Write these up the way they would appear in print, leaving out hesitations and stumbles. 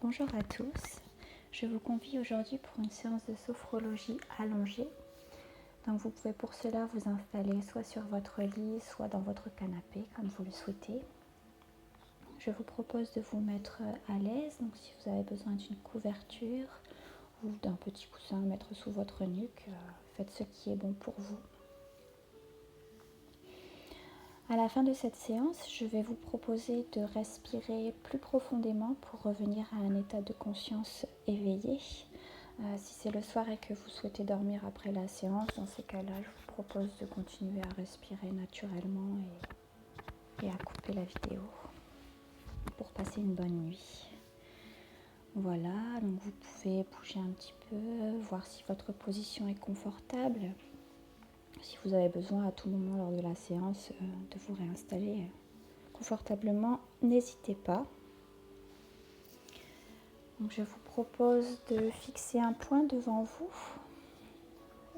Bonjour à tous, je vous convie aujourd'hui pour une séance de sophrologie allongée. Donc vous pouvez pour cela vous installer soit sur votre lit, soit dans votre canapé comme vous le souhaitez. Je vous propose de vous mettre à l'aise, donc si vous avez besoin d'une couverture ou d'un petit coussin à mettre sous votre nuque, faites ce qui est bon pour vous. À la fin de cette séance, je vais vous proposer de respirer plus profondément pour revenir à un état de conscience éveillé. Si c'est le soir et que vous souhaitez dormir après la séance, dans ces cas-là, je vous propose de continuer à respirer naturellement et à couper la vidéo pour passer une bonne nuit. Voilà, donc vous pouvez bouger un petit peu, voir si votre position est confortable. Si vous avez besoin à tout moment lors de la séance de vous réinstaller confortablement, n'hésitez pas. Donc je vous propose de fixer un point devant vous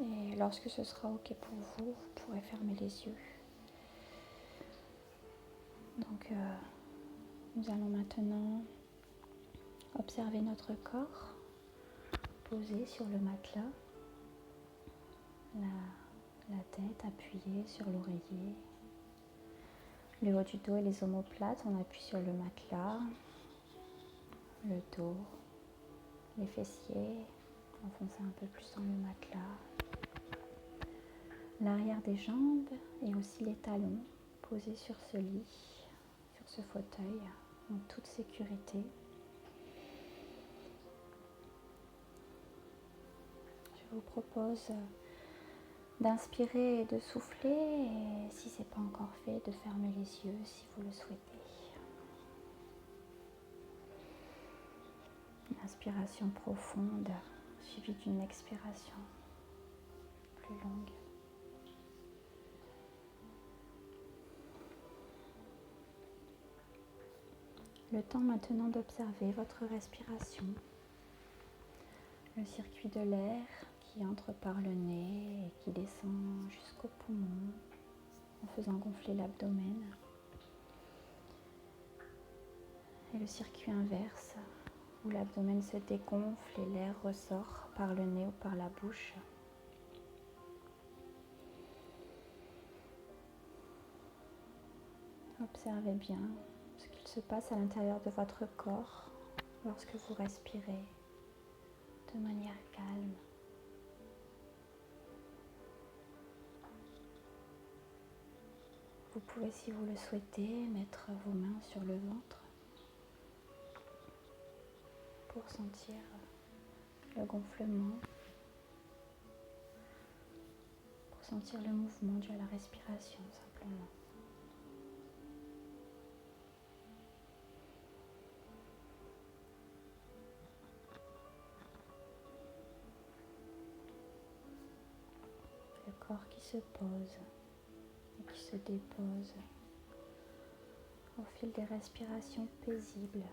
et lorsque ce sera OK pour vous, vous pourrez fermer les yeux. Donc nous allons maintenant observer notre corps posé sur le matelas, la tête appuyée sur l'oreiller, le haut du dos et les omoplates, on appuie sur le matelas, le dos, les fessiers, enfoncez un peu plus dans le matelas, l'arrière des jambes et aussi les talons posés sur ce lit, sur ce fauteuil, en toute sécurité. Je vous propose d'inspirer et de souffler, et si ce n'est pas encore fait, de fermer les yeux si vous le souhaitez. Une inspiration profonde suivie d'une expiration plus longue. Le temps maintenant d'observer votre respiration, le circuit de l'air qui entre par le nez et qui descend jusqu'au poumon en faisant gonfler l'abdomen. Et le circuit inverse où l'abdomen se dégonfle et l'air ressort par le nez ou par la bouche. Observez bien ce qu'il se passe à l'intérieur de votre corps lorsque vous respirez de manière calme. Vous pouvez, si vous le souhaitez, mettre vos mains sur le ventre pour sentir le gonflement, pour sentir le mouvement dû à la respiration simplement. Le corps qui se pose et qui se dépose au fil des respirations paisibles.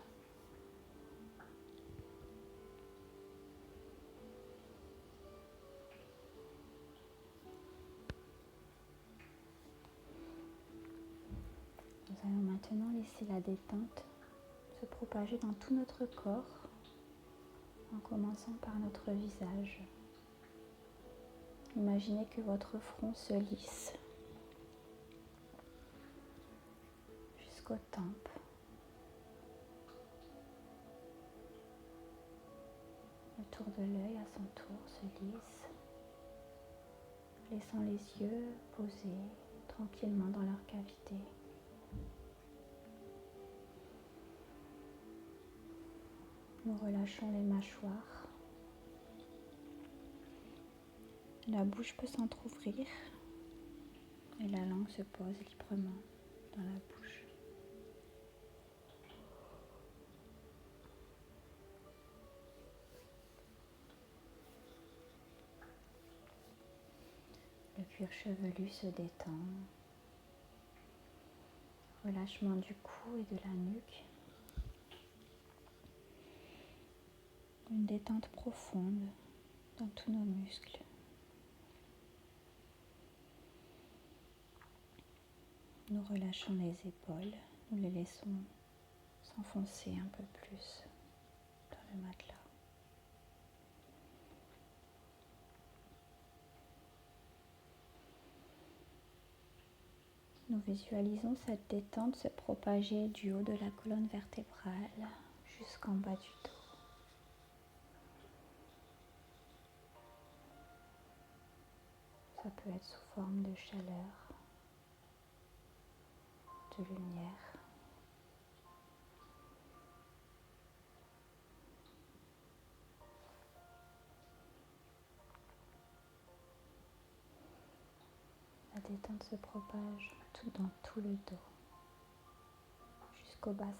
Nous allons maintenant laisser la détente se propager dans tout notre corps en commençant par notre visage. Imaginez que votre front se lisse jusqu'aux tempes. Le tour de l'œil à son tour se lisse, laissant les yeux posés tranquillement dans leur cavité. Nous relâchons les mâchoires. La bouche peut s'entrouvrir et la langue se pose librement dans la bouche. Le cuir chevelu se détend. Relâchement du cou et de la nuque. Une détente profonde dans tous nos muscles. Nous relâchons les épaules, nous les laissons s'enfoncer un peu plus. le matelas. Nous visualisons cette détente se propager du haut de la colonne vertébrale jusqu'en bas du dos. Ça peut être sous forme de chaleur, de lumière. La détente se propage dans tout le dos, jusqu'au bassin.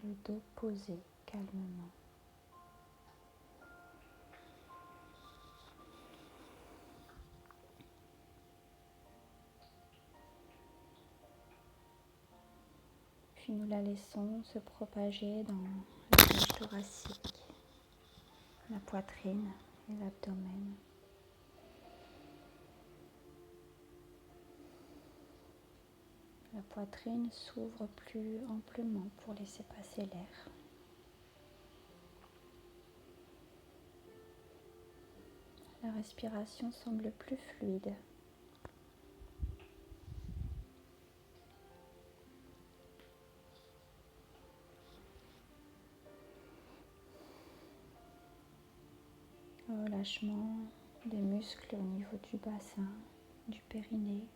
Le dos posé calmement. Puis nous la laissons se propager dans la cage thoracique, la poitrine et l'abdomen. La poitrine s'ouvre plus amplement pour laisser passer l'air. La respiration semble plus fluide. Relâchement des muscles au niveau du bassin, du périnée.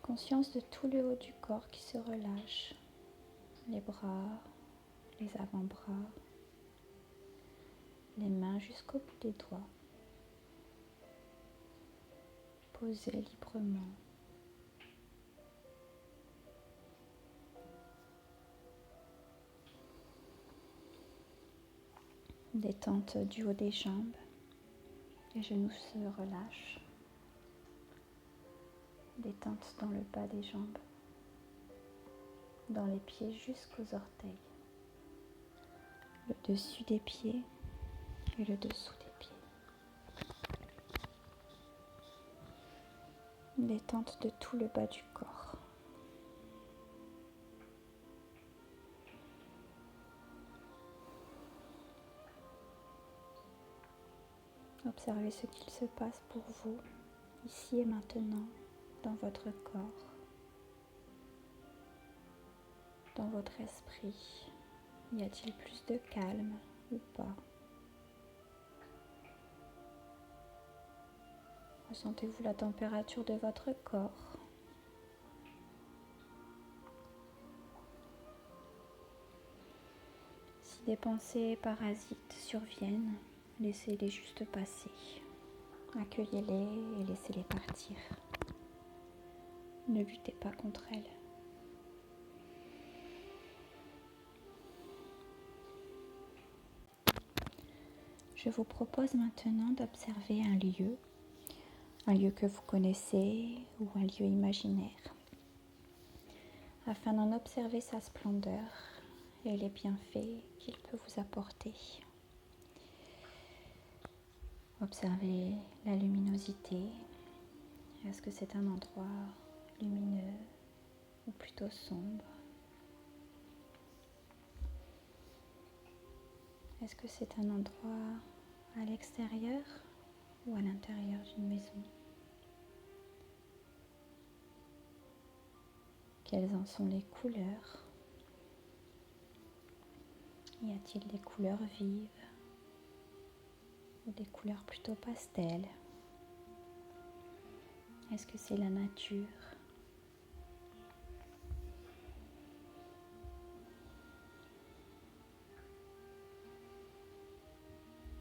Conscience de tout le haut du corps qui se relâche. Les bras, les avant-bras, les mains jusqu'au bout des doigts. Posés librement. Détente du haut des jambes. Les genoux se relâchent. Détente dans le bas des jambes. Dans les pieds jusqu'aux orteils. Le dessus des pieds et le dessous des pieds. Détente de tout le bas du corps. Observez ce qu'il se passe pour vous, ici et maintenant, dans votre corps, dans votre esprit. Y a-t-il plus de calme ou pas? Ressentez-vous la température de votre corps? Si des pensées parasites surviennent, laissez-les juste passer. Accueillez-les et laissez-les partir. Ne luttez pas contre elles. Je vous propose maintenant d'observer un lieu que vous connaissez ou un lieu imaginaire, afin d'en observer sa splendeur et les bienfaits qu'il peut vous apporter. Observez la luminosité. Est-ce que c'est un endroit lumineux ou plutôt sombre? Est-ce que c'est un endroit à l'extérieur ou à l'intérieur d'une maison? Quelles en sont les couleurs? Y a-t-il des couleurs vives ou des couleurs plutôt pastel? Est-ce que c'est la nature?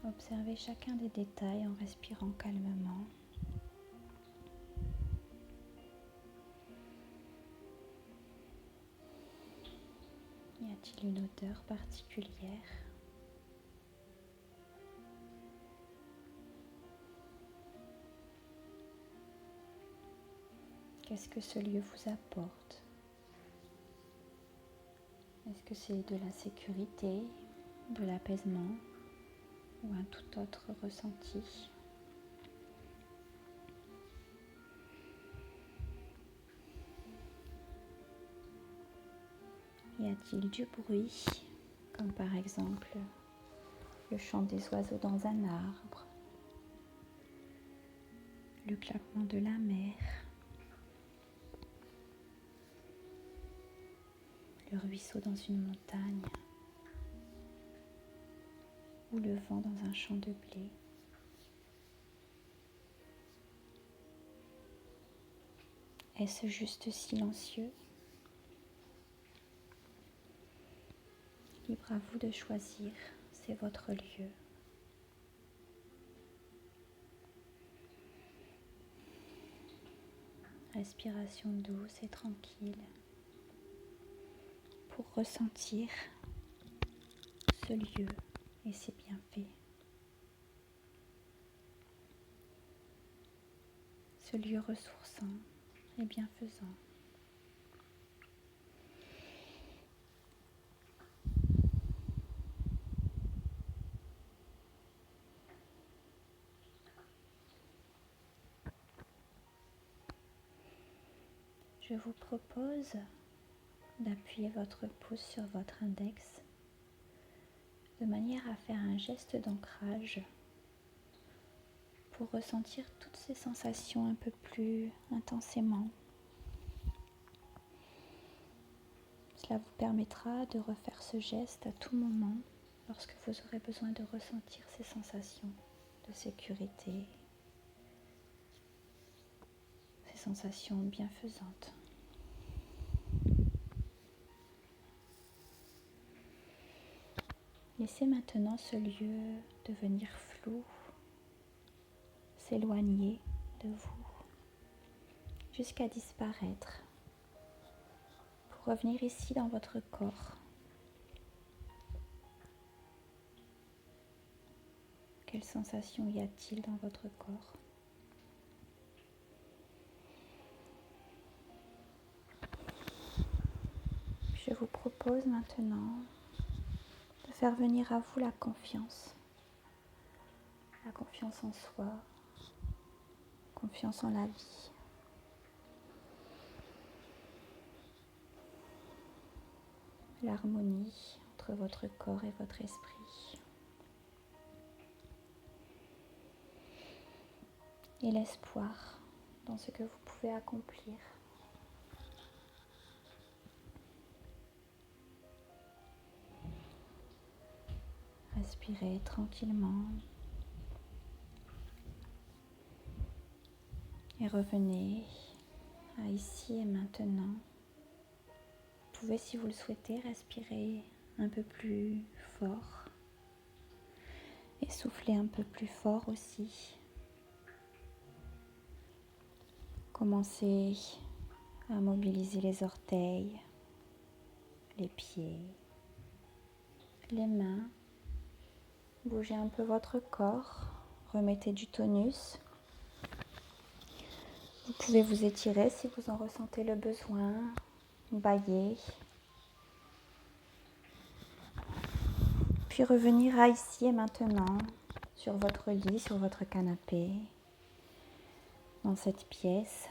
Observez chacun des détails en respirant calmement. Y a-t-il une odeur particulière? Qu'est-ce que ce lieu vous apporte? Est-ce que c'est de la sécurité, de l'apaisement ou un tout autre ressenti? a-t-il du bruit, comme par exemple le chant des oiseaux dans un arbre, le claquement de la mer, le ruisseau dans une montagne ou le vent dans un champ de blé. Est-ce juste silencieux? Libre à vous de choisir, c'est votre lieu. Respiration douce et tranquille pour ressentir ce lieu et ses bienfaits. Ce lieu ressourçant et bienfaisant. Je vous propose d'appuyer votre pouce sur votre index de manière à faire un geste d'ancrage pour ressentir toutes ces sensations un peu plus intensément. Cela vous permettra de refaire ce geste à tout moment lorsque vous aurez besoin de ressentir ces sensations de sécurité, ces sensations bienfaisantes. Laissez maintenant ce lieu devenir flou, s'éloigner de vous, jusqu'à disparaître, pour revenir ici dans votre corps. Quelles sensations y a-t-il dans votre corps? Je vous propose maintenant de faire venir à vous la confiance en soi, confiance en la vie. L'harmonie entre votre corps et votre esprit. Et l'espoir dans ce que vous pouvez accomplir. Respirez tranquillement et revenez à ici et maintenant. Vous pouvez, si vous le souhaitez, respirer un peu plus fort et souffler un peu plus fort aussi. Commencez à mobiliser les orteils, les pieds, les mains. Bougez un peu votre corps, remettez du tonus. Vous pouvez vous étirer si vous en ressentez le besoin, bâiller. Puis revenir à ici et maintenant, sur votre lit, sur votre canapé, dans cette pièce.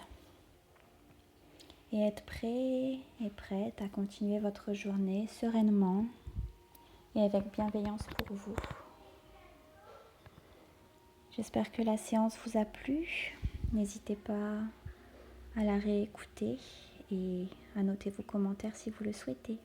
Et être prêt et prête à continuer votre journée sereinement et avec bienveillance pour vous. J'espère que la séance vous a plu. N'hésitez pas à la réécouter et à noter vos commentaires si vous le souhaitez.